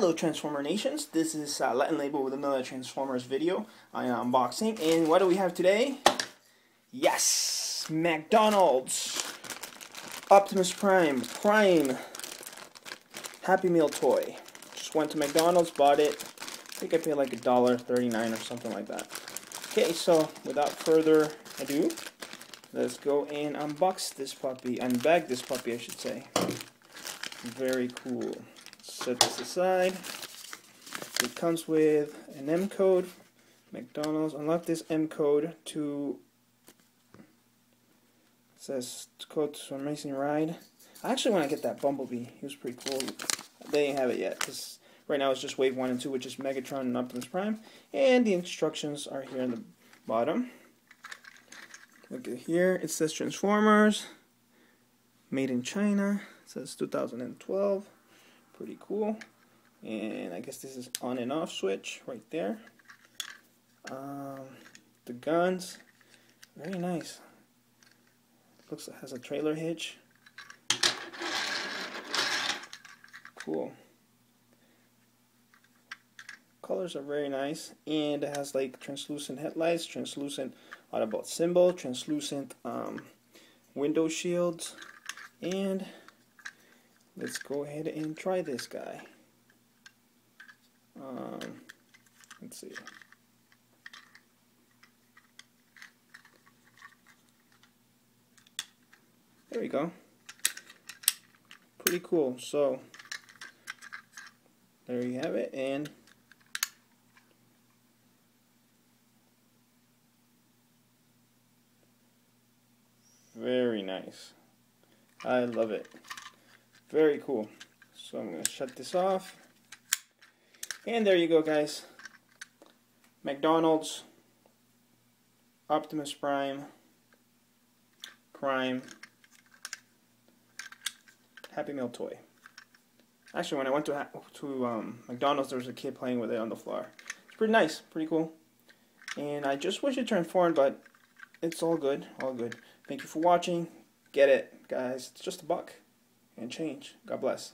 Hello Transformer Nations, this is Latin Label with another Transformers video unboxing, and what do we have today? Yes! McDonald's Optimus Prime Happy Meal toy. Just went to McDonald's, bought it. I think I paid like $1.39 or something like that. Okay, so without further ado, let's go and unbox this puppy, unbag this puppy I should say. Very cool. Set this aside. It comes with an M code. McDonald's. Unlock this M code to. It says code to an amazing ride. I actually want to get that Bumblebee. He was pretty cool. They didn't have it yet because right now it's just Wave 1 and 2, which is Megatron and Optimus Prime. And the instructions are here in the bottom. Look at here. It says Transformers. Made in China. It says 2012. Pretty cool. And I guess this is on and off switch right there. The guns, very nice. Looks like it has a trailer hitch. Cool. Colors are very nice, and it has like translucent headlights, translucent Autobot symbol, translucent window shields, and let's go ahead and try this guy. Let's see. There we go. Pretty cool. So there you have it, and very nice. I love it. Very cool. So I'm going to shut this off. And there you go, guys. McDonald's Optimus Prime Happy Meal toy. Actually, when I went to McDonald's, there was a kid playing with it on the floor. It's pretty nice, pretty cool. And I just wish it transformed, but it's all good, all good. Thank you for watching. Get it, guys. It's just $1 and change. God bless.